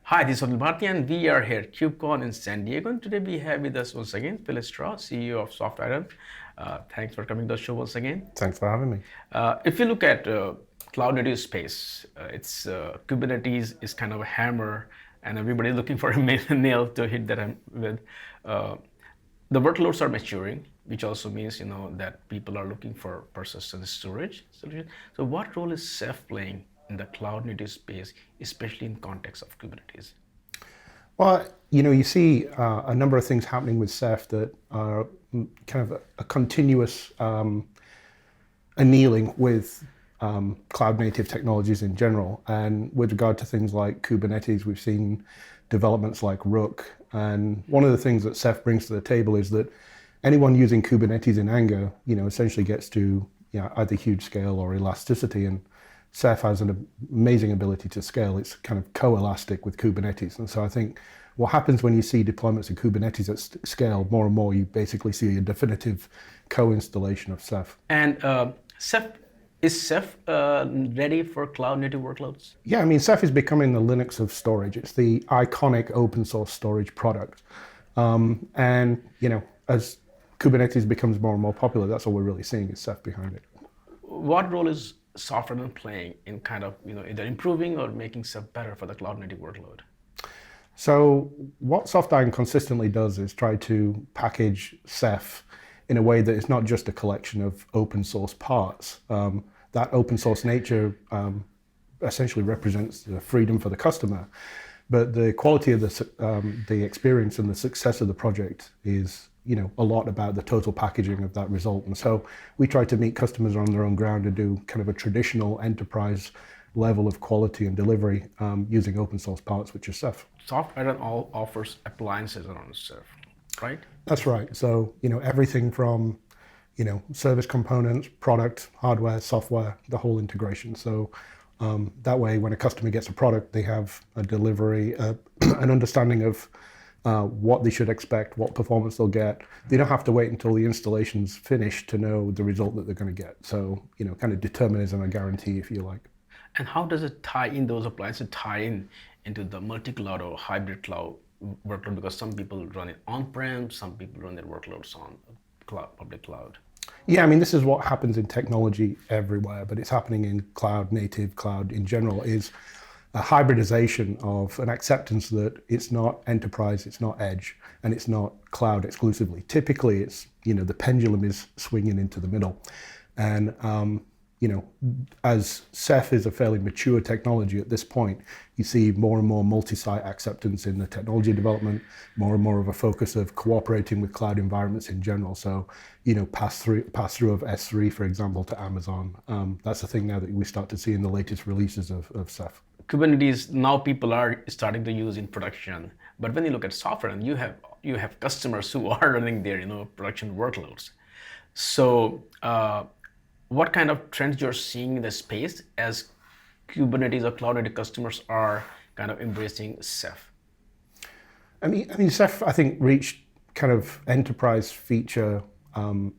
Hi, this is Atul Bharti and we are here at KubeCon in San Diego. And today we have with us once again Phil Straw, CEO of SoftIron. Thanks for coming to the show once again. Thanks for having me. If you look at cloud native space, it's Kubernetes is kind of a hammer, and everybody looking for a nail to hit that with. The workloads are maturing, which also means that people are looking for persistent storage solution. So, what role is Ceph playing in the cloud native space, especially in context of Kubernetes? Well, you see a number of things happening with Ceph that are kind of a continuous annealing with cloud native technologies in general. And with regard to things like Kubernetes, we've seen developments like Rook. And one of the things that Ceph brings to the table is that anyone using Kubernetes in anger, essentially gets to either huge scale or elasticity. And Ceph has an amazing ability to scale. It's kind of co-elastic with Kubernetes. And so I think what happens when you see deployments of Kubernetes at scale, more and more, you basically see a definitive co-installation of Ceph. And is Ceph ready for cloud native workloads? Yeah, I mean, Ceph is becoming the Linux of storage. It's the iconic open source storage product. And as Kubernetes becomes more and more popular, that's all we're really seeing is Ceph behind it. What role is SoftIron playing in kind of either improving or making Ceph better for the cloud native workload? So what SoftIron consistently does is try to package Ceph in a way that it's not just a collection of open source parts. That open source nature essentially represents the freedom for the customer, but the quality of the experience and the success of the project is a lot about the total packaging of that result. And so we try to meet customers on their own ground and do kind of a traditional enterprise level of quality and delivery using open source parts, which is Ceph. SoftIron offers appliances around Ceph, right? That's right. So, everything from, service components, product, hardware, software, the whole integration. So that way, when a customer gets a product, they have a delivery, an understanding of what they should expect, what performance they'll get. They don't have to wait until the installation's finished to know the result that they're going to get. So, kind of determinism and guarantee, if you like. And how does it tie in those appliances into the multi-cloud or hybrid cloud workload? Because some people run it on-prem, some people run their workloads on public cloud. Yeah, I mean, this is what happens in technology everywhere, but it's happening in cloud, native cloud in general, is a hybridization of an acceptance that it's not enterprise, it's not edge, and it's not cloud exclusively. Typically, it's, the pendulum is swinging into the middle. And, as Ceph is a fairly mature technology at this point, you see more and more multi-site acceptance in the technology development, more and more of a focus of cooperating with cloud environments in general. So, pass through of S3, for example, to Amazon. That's a thing now that we start to see in the latest releases of Ceph. Kubernetes now people are starting to use in production, but when you look at software, and you have customers who are running their production workloads. So what kind of trends you're seeing in the space as Kubernetes or cloud native customers are kind of embracing Ceph? I mean, Ceph, I think, reached kind of enterprise feature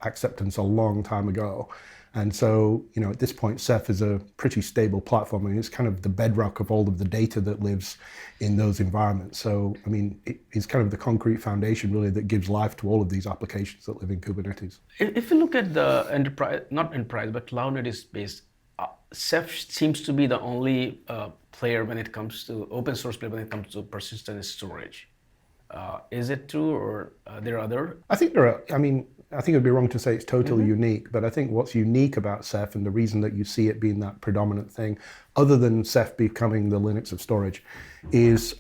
acceptance a long time ago. And so, at this point, Ceph is a pretty stable platform. I mean, it's kind of the bedrock of all of the data that lives in those environments. So, I mean, it's kind of the concrete foundation, really, that gives life to all of these applications that live in Kubernetes. If you look at the not enterprise, but cloud native space, Ceph seems to be the only player when it comes to open source player when it comes to persistent storage. Is it true, or there are other? I think there are. I mean, I think it'd be wrong to say it's totally unique, but I think what's unique about Ceph and the reason that you see it being that predominant thing, other than Ceph becoming the Linux of storage, is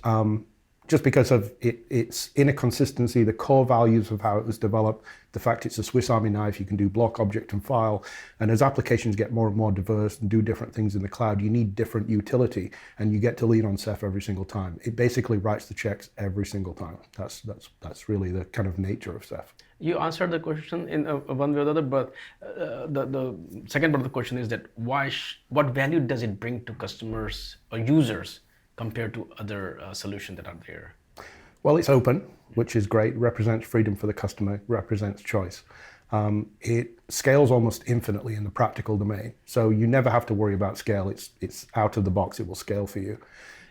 just because of its inner consistency, the core values of how it was developed, the fact it's a Swiss Army knife, you can do block, object, and file. And as applications get more and more diverse and do different things in the cloud, you need different utility, and you get to lean on Ceph every single time. It basically writes the checks every single time. That's really the kind of nature of Ceph. You answered the question in one way or the other, but the second part of the question is that what value does it bring to customers or users compared to other solutions that are there? Well, it's open, which is great. It represents freedom for the customer, represents choice. It scales almost infinitely in the practical domain. So you never have to worry about scale. It's out of the box, it will scale for you.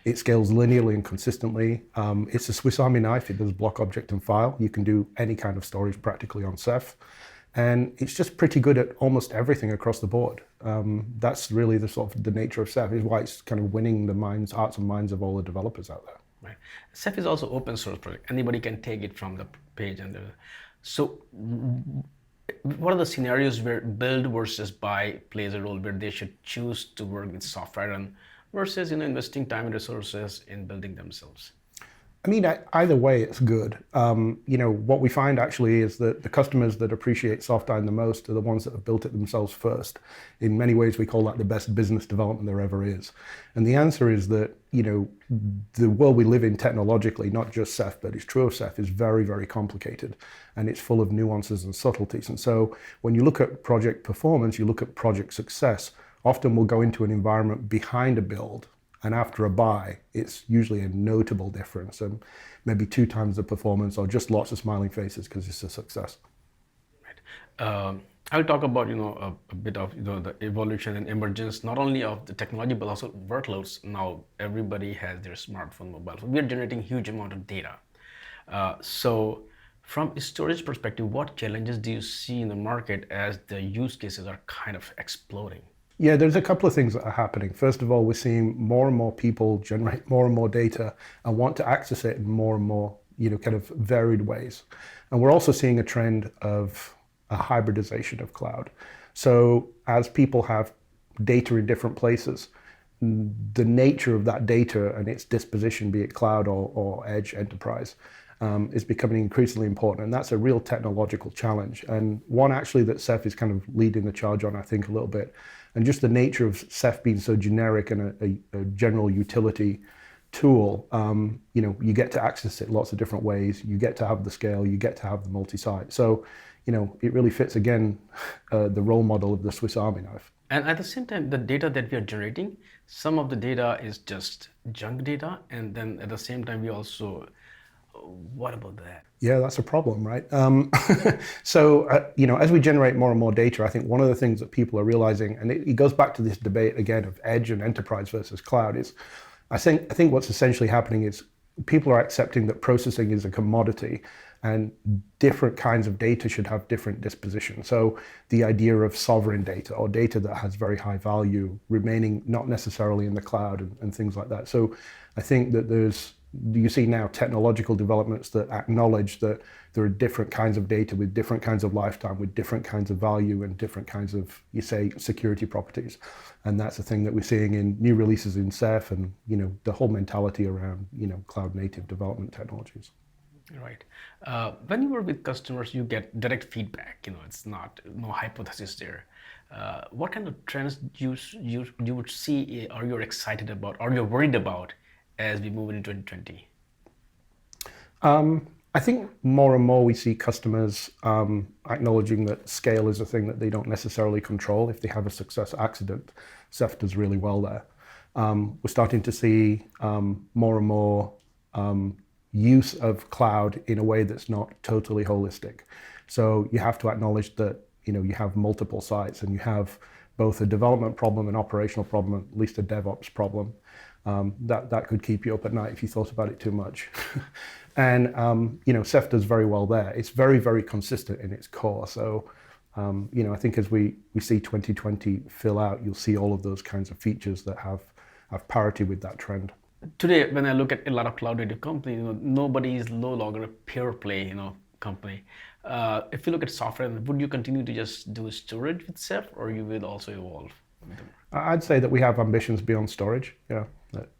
It scales linearly and consistently. It's a Swiss Army knife. It does block, object, and file. You can do any kind of storage practically on Ceph. And it's just pretty good at almost everything across the board. That's really the sort of the nature of Ceph, is why it's kind of winning the hearts and minds of all the developers out there. Right. Ceph is also open source project. Anybody can take it from the page. So what are the scenarios where build versus buy plays a role, where they should choose to work with SoftIron versus investing time and resources in building themselves? I mean, either way, it's good. What we find actually is that the customers that appreciate SoftIron the most are the ones that have built it themselves first. In many ways, we call that the best business development there ever is. And the answer is that, the world we live in technologically, not just Ceph, but it's true of Ceph, is very, very complicated. And it's full of nuances and subtleties. And so when you look at project performance, you look at project success, often we'll go into an environment behind a build, and after a buy, it's usually a notable difference, and maybe 2 times the performance, or just lots of smiling faces because it's a success. Right. I'll talk about a bit of the evolution and emergence, not only of the technology but also workloads. Now everybody has their smartphone, mobile phone. We are generating huge amount of data. So from a storage perspective, what challenges do you see in the market as the use cases are kind of exploding? Yeah, there's a couple of things that are happening. First of all, we're seeing more and more people generate more and more data and want to access it in more and more, kind of varied ways. And we're also seeing a trend of a hybridization of cloud. So as people have data in different places, the nature of that data and its disposition, be it cloud or edge enterprise, is becoming increasingly important. And that's a real technological challenge. And one actually that Ceph is kind of leading the charge on, I think, a little bit. And just the nature of Ceph being so generic and a general utility tool, you get to access it lots of different ways. You get to have the scale, you get to have the multi-site. So, it really fits, again, the role model of the Swiss Army knife. And at the same time, the data that we are generating, some of the data is just junk data. And then at the same time, we also, what about that? Yeah, that's a problem, right? So, as we generate more and more data, I think one of the things that people are realizing, and it goes back to this debate again of edge and enterprise versus cloud, is I think what's essentially happening is people are accepting that processing is a commodity and different kinds of data should have different disposition. So the idea of sovereign data or data that has very high value remaining not necessarily in the cloud and things like that. So I think that you see now technological developments that acknowledge that there are different kinds of data with different kinds of lifetime, with different kinds of value and different kinds of, security properties. And that's the thing that we're seeing in new releases in Ceph and, the whole mentality around, cloud native development technologies. Right. When you work with customers, you get direct feedback. It's not no hypothesis there. What kind of trends you would see, or you're excited about, or you're worried about as we move into 2020? I think more and more we see customers acknowledging that scale is a thing that they don't necessarily control. If they have a success accident, Ceph does really well there. We're starting to see more and more use of cloud in a way that's not totally holistic. So you have to acknowledge that you have multiple sites and you have both a development problem, an operational problem, at least a DevOps problem. That could keep you up at night if you thought about it too much. And Ceph does very well there. It's very, very consistent in its core. So I think as we see 2020 fill out, you'll see all of those kinds of features that have parity with that trend. Today, when I look at a lot of cloud-native companies, nobody is no longer a pure play, company. If you look at software, would you continue to just do storage with Ceph, or you will also evolve? I'd say that we have ambitions beyond storage. Yeah, that,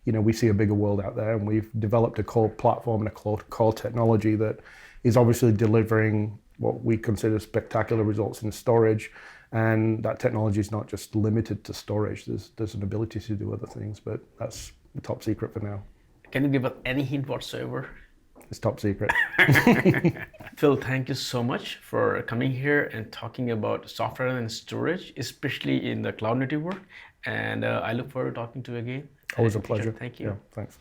we see a bigger world out there, and we've developed a core platform and a core technology that is obviously delivering what we consider spectacular results in storage. And that technology is not just limited to storage. There's an ability to do other things, but that's top secret for now. Can you give us any hint whatsoever? It's top secret. Phil, thank you so much for coming here and talking about software and storage, especially in the cloud native work. And I look forward to talking to you again. Always a pleasure. Thank you. Yeah, thanks.